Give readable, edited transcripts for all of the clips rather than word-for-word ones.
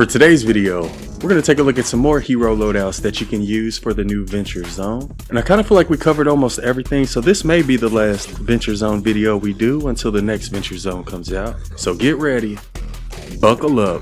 for today's video, we're going to take a look at some more hero loadouts that you can use for the new Venture Zone. And I kind of feel like we covered almost everything, so this may be the last Venture Zone video we do until the next Venture Zone comes out. So get ready, buckle up.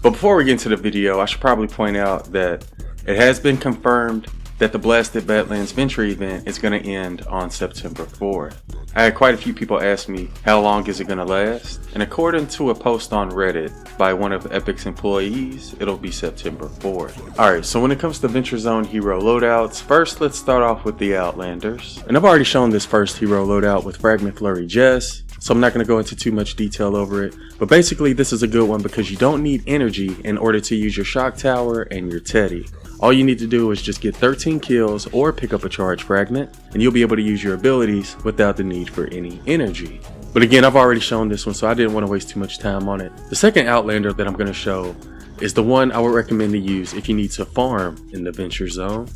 But before we get into the video, I should probably point out that it has been confirmed that the Blasted Badlands Venture event is going to end on September 4th. I had quite a few people ask me how long is it going to last, and according to a post on Reddit by one of Epic's employees, it'll be September 4th. Alright, so when it comes to Venture Zone hero loadouts, first let's start off with the Outlanders. And I've already shown this first hero loadout with Fragment Flurry Jess, so I'm not going to go into too much detail over it, but basically this is a good one because you don't need energy in order to use your shock tower and your teddy. All you need to do is just get 13 kills or pick up a charge fragment, and you'll be able to use your abilities without the need for any energy. But again, I've already shown this one, so I didn't want to waste too much time on it. The second Outlander that I'm going to show is the one I would recommend to use if you need to farm in the Venture Zone.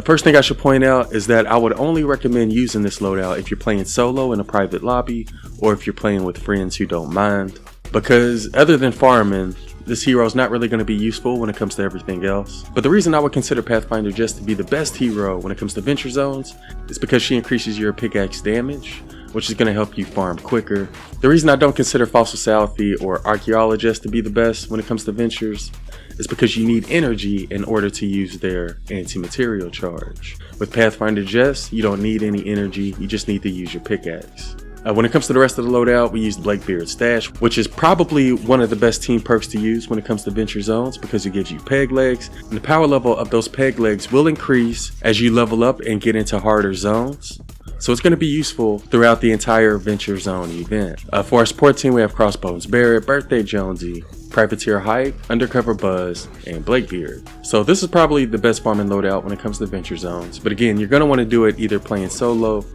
First thing I should point out is that I would only recommend using this loadout if you're playing solo in a private lobby or if you're playing with friends who don't mind, because other than farming, this hero is not really going to be useful when it comes to everything else. But the reason I would consider Pathfinder Jess to be the best hero when it comes to Venture Zones is because she increases your pickaxe damage, which is going to help you farm quicker. The reason I don't consider Fossil Southie or Archaeologist to be the best when it comes to Ventures is because you need energy in order to use their anti-material charge. With Pathfinder Jess, you don't need any energy, you just need to use your pickaxe. When it comes to the rest of the loadout, we use Blackbeard Stash, which is probably one of the best team perks to use when it comes to Venture Zones because it gives you peg legs, and the power level of those peg legs will increase as you level up and get into harder zones. So it's going to be useful throughout the entire Venture Zone event. For our support team, we have Crossbones Barrett, Birthday Jonesy, Privateer Hype, Undercover Buzz, and Blackbeard. So this is probably the best farming loadout when it comes to Venture Zones. But again, you're going to want to do it either playing solo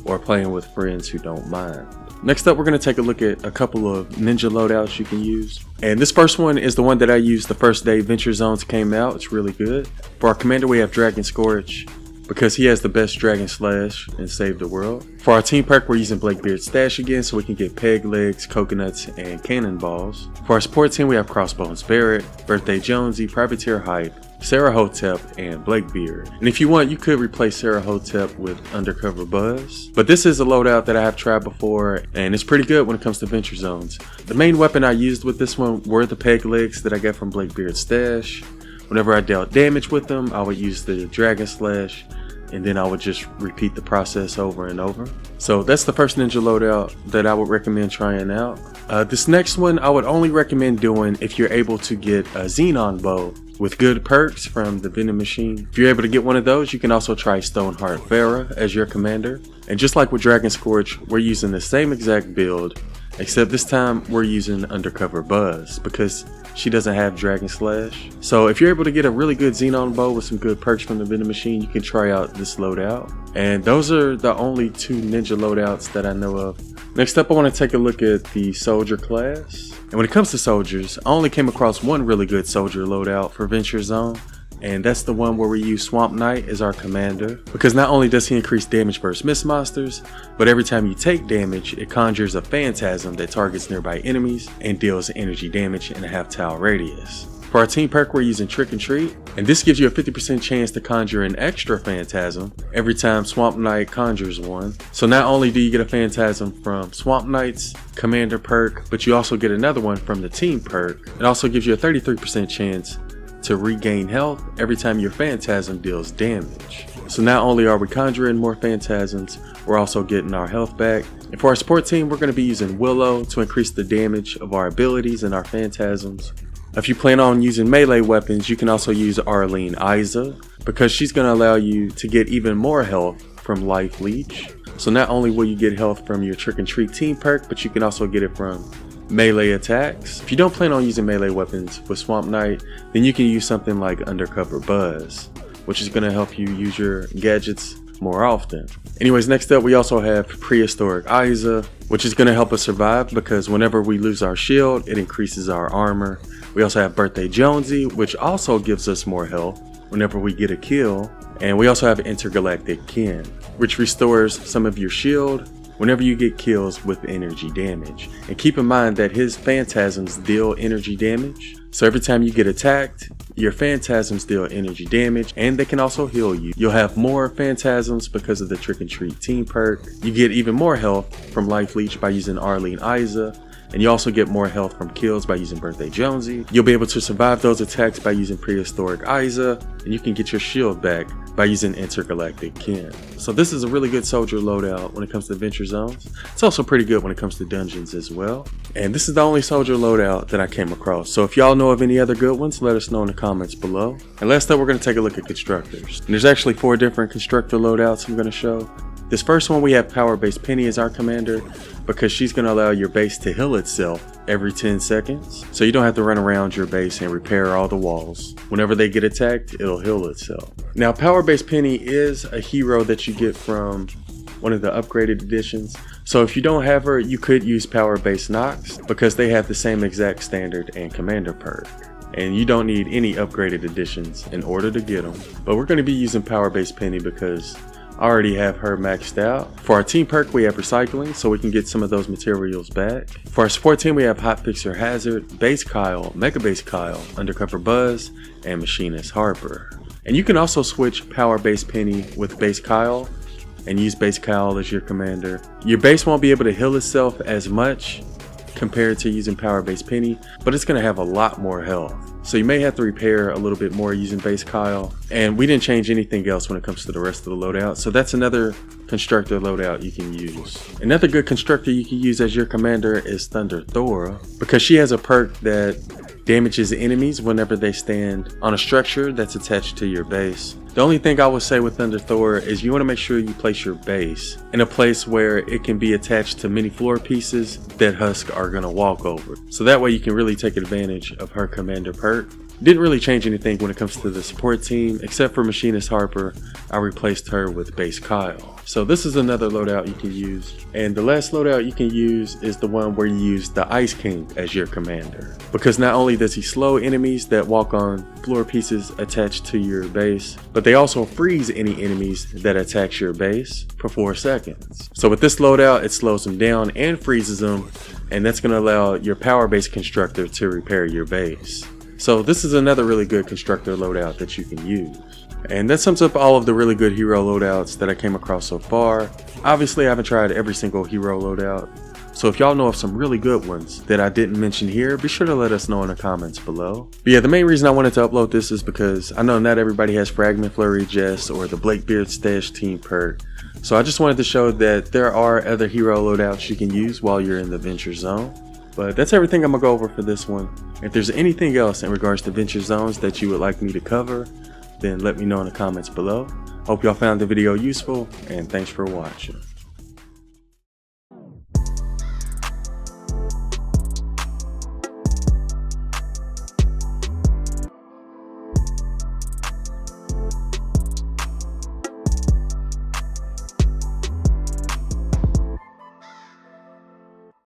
or playing with friends who don't mind. Next up, we're going to take a look at a couple of ninja loadouts you can use. And this first one is the one that I used the first day Venture Zones came out. It's really good. For our commander, we have Dragon Scourge because he has the best Dragon Slash and Save the World. For our team perk, we're using Blackbeard Stash again so we can get peg legs, coconuts, and cannonballs. For our support team, we have Crossbones Barrett, Birthday Jonesy, Privateer Hype, Sarah Hotep, and Blackbeard. And if you want, you could replace Sarah Hotep with Undercover Buzz. But this is a loadout that I have tried before, and it's pretty good when it comes to Venture Zones. The main weapon I used with this one were the peg legs that I got from Blackbeard Stash. Whenever I dealt damage with them, I would use the Dragon Slash, and then I would just repeat the process over and over. So that's the first ninja loadout that I would recommend trying out. This next one I would only recommend doing if you're able to get a Xenon bow with good perks from the vending machine. If you're able to get one of those, you can also try Stoneheart Farah as your commander. And just like with Dragon Scourge, we're using the same exact build, except this time we're using Undercover Buzz because she doesn't have Dragon Slash. So if you're able to get a really good Xenon bow with some good perks from the vending machine, you can try out this loadout. And those are the only two ninja loadouts that I know of. Next up, I want to take a look at the soldier class. And when it comes to soldiers, I only came across one really good soldier loadout for Venture Zone, and that's the one where we use Swamp Knight as our commander, because not only does he increase damage versus mist monsters, but every time you take damage, it conjures a phantasm that targets nearby enemies and deals energy damage in a half tile radius. For our team perk, we're using Trick and Treat, and this gives you a 50% chance to conjure an extra phantasm every time Swamp Knight conjures one. So not only do you get a phantasm from Swamp Knight's commander perk, but you also get another one from the team perk. It also gives you a 33% chance to regain health every time your phantasm deals damage. So not only are we conjuring more phantasms, we're also getting our health back. And for our support team, we're going to be using Willow to increase the damage of our abilities and our phantasms. If you plan on using melee weapons, you can also use Arlene Isa because she's going to allow you to get even more health from Life Leech. So not only will you get health from your Trick and Treat team perk, but you can also get it from melee attacks. If you don't plan on using melee weapons with Swamp Knight, then you can use something like Undercover Buzz, which is going to help you use your gadgets more often. Anyways, next up we also have Prehistoric Isa, which is going to help us survive because whenever we lose our shield, it increases our armor. We also have Birthday Jonesy, which also gives us more health whenever we get a kill. And we also have Intergalactic Kin, which restores some of your shield whenever you get kills with energy damage. And keep in mind that his phantasms deal energy damage. So every time you get attacked, your phantasms deal energy damage, and they can also heal you. You'll have more phantasms because of the Trick and Treat team perk. You get even more health from Life Leech by using Arlene Isa. And you also get more health from kills by using Birthday Jonesy. You'll be able to survive those attacks by using Prehistoric Isa, and you can get your shield back by using Intergalactic Kin. So this is a really good soldier loadout when it comes to adventure zones. It's also pretty good when it comes to dungeons as well. And this is the only soldier loadout that I came across. So if y'all know of any other good ones, let us know in the comments below. And last up, we're going to take a look at Constructors. And there's actually 4 different Constructor loadouts I'm going to show. This first one, we have Power Base Penny as our commander, because she's going to allow your base to heal itself every 10 seconds. So you don't have to run around your base and repair all the walls. Whenever they get attacked, it'll heal itself. Now, Power Base Penny is a hero that you get from one of the upgraded editions. So if you don't have her, you could use Power Base Nox, because they have the same exact standard and commander perk. And you don't need any upgraded editions in order to get them. But we're going to be using Power Base Penny because I already have her maxed out. For our team perk, we have Recycling, so we can get some of those materials back. For our support team, we have Hotfixer Hazard, Base Kyle, Mega Base Kyle, Undercover Buzz, and Machinist Harper. And you can also switch Power Base Penny with Base Kyle and use Base Kyle as your commander. Your base won't be able to heal itself as much compared to using Power Base Penny, but it's going to have a lot more health. So you may have to repair a little bit more using Base Kyle. And we didn't change anything else when it comes to the rest of the loadout. So that's another Constructor loadout you can use. Another good Constructor you can use as your commander is Thunder Thora, because she has a perk that damages enemies whenever they stand on a structure that's attached to your base. The only thing I would say with Thunder Thora is you want to make sure you place your base in a place where it can be attached to many floor pieces that Husk are going to walk over. So that way you can really take advantage of her commander perk. Didn't really change anything when it comes to the support team, except for Machinist Harper. I replaced her with Base Kyle. So this is another loadout you can use. And the last loadout you can use is the one where you use the Ice King as your commander. Because not only does he slow enemies that walk on floor pieces attached to your base, but they also freeze any enemies that attacks your base for 4 seconds. So with this loadout, it slows them down and freezes them, and that's going to allow your Power Base Constructor to repair your base. So this is another really good Constructor loadout that you can use. And that sums up all of the really good hero loadouts that I came across so far. Obviously, I haven't tried every single hero loadout. So if y'all know of some really good ones that I didn't mention here, be sure to let us know in the comments below. But yeah, the main reason I wanted to upload this is because I know not everybody has Fragment Flurry Jess or the Blackbeard Stash team perk. So I just wanted to show that there are other hero loadouts you can use while you're in the Venture Zone. But that's everything I'm going to go over for this one. If there's anything else in regards to Venture Zones that you would like me to cover, then let me know in the comments below. Hope y'all found the video useful, and thanks for watching.